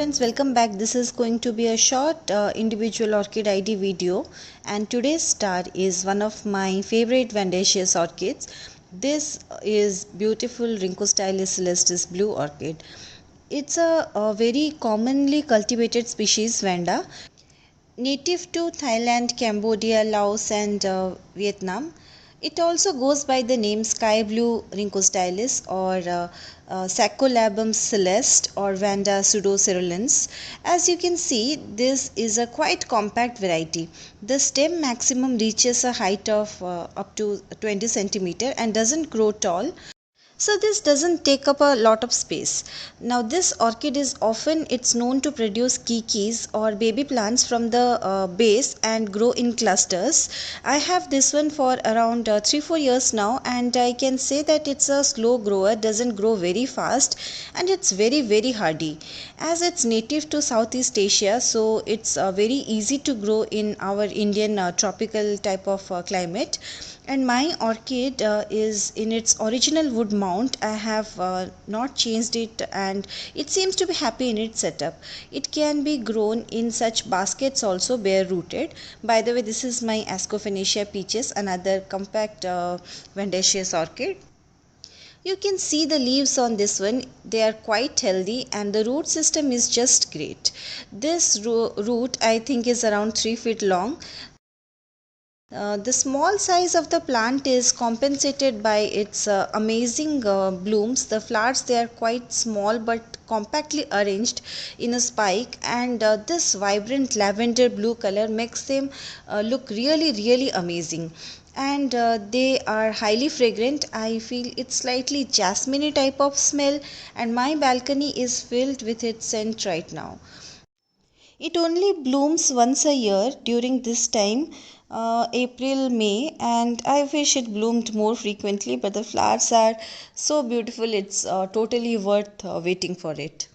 friends, welcome back. This is going to be a short individual orchid ID video, and today's star is one of my favorite Vandaceous orchids. This is beautiful Rhynchostylis celestis blue orchid. It's a very commonly cultivated species Vanda, native to Thailand, Cambodia, Laos and Vietnam. It also goes by the name sky blue Rhynchostylis or Sacolabum celeste or Vanda pseudocerulens. As you can see, this is a quite compact variety. The stem maximum reaches a height of up to 20 centimeter and doesn't grow tall. So this doesn't take up a lot of space. Now this orchid is often it's known to produce kikis or baby plants from the base and grow in clusters. I have this one for around 3-4 years now, and I can say that it's a slow grower, doesn't grow very fast, and it's very hardy. As it's native to Southeast Asia, so it's very easy to grow in our Indian tropical type of climate. And my orchid is in its original wood mount. I have not changed it, and it seems to be happy in its setup. It can be grown in such baskets also, bare rooted. By the way, this is my Ascophanecia peaches, another compact Vandaceous orchid. You can see the leaves on this one, they are quite healthy, and the root system is just great. This root I think is around 3 feet long. The small size of the plant is compensated by its amazing blooms. The flowers, they are quite small but compactly arranged in a spike, and this vibrant lavender blue color makes them look really amazing. And they are highly fragrant. I feel it's slightly jasmine type of smell, and my balcony is filled with its scent right now. It only blooms once a year during this time, April, May, and I wish it bloomed more frequently, but the flowers are so beautiful, it's totally worth waiting for it.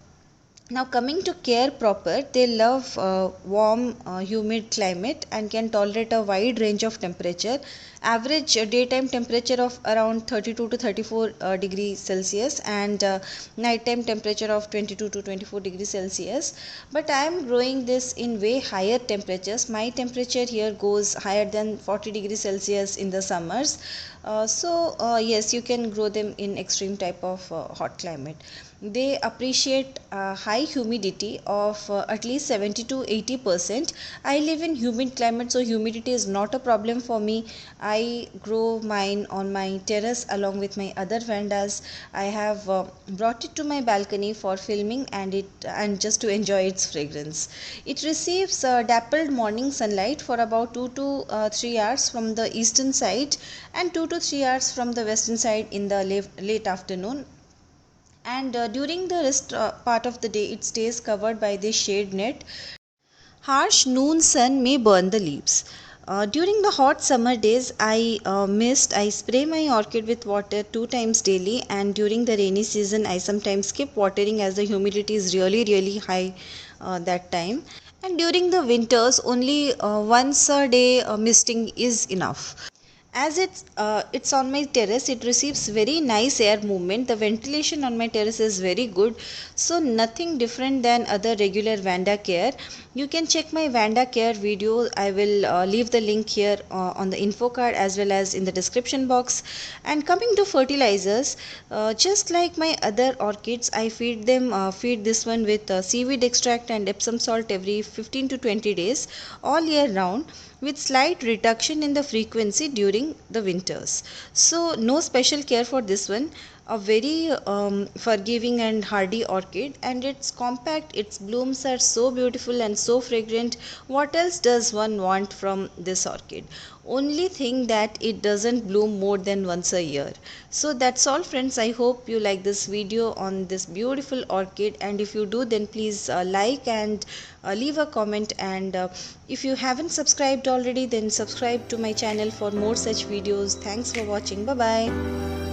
Now coming to care proper, they love warm humid climate and can tolerate a wide range of temperature. Average daytime temperature of around 32 to 34 degrees Celsius, and nighttime temperature of 22 to 24 degrees Celsius. But I am growing this in way higher temperatures. My temperature here goes higher than 40 degrees Celsius in the summers. Yes, you can grow them in extreme type of hot climate. They appreciate high humidity of at least 70 to 80%. I live in humid climate, so humidity is not a problem for me. I grow mine on my terrace along with my other vandas. I have brought it to my balcony for filming and just to enjoy its fragrance. It receives dappled morning sunlight for about 2 to 3 hours from the eastern side and 2 to 3 hours from the western side in the late afternoon, and during the rest part of the day it stays covered by the shade net. Harsh noon sun may burn the leaves. During the hot summer days, I spray my orchid with water 2 times daily, and during the rainy season I sometimes skip watering as the humidity is really high that time. And during the winters, only once a day misting is enough. As it's on my terrace, it receives very nice air movement. The ventilation on my terrace is very good, so nothing different than other regular Vanda care. You can check my Vanda care video. I will leave the link here on the info card as well as in the description box. And coming to fertilizers, just like my other orchids, I feed this one with seaweed extract and Epsom salt every 15 to 20 days all year round, with slight reduction in the frequency during the winters. So no special care for this one. A very forgiving and hardy orchid, and it's compact, its blooms are so beautiful and so fragrant. What else does one want from this orchid? Only thing that it doesn't bloom more than once a year. So that's all friends. I hope you like this video on this beautiful orchid, and if you do, then please like and leave a comment, and if you haven't subscribed already, then subscribe to my channel for more such videos. Thanks for watching. Bye bye.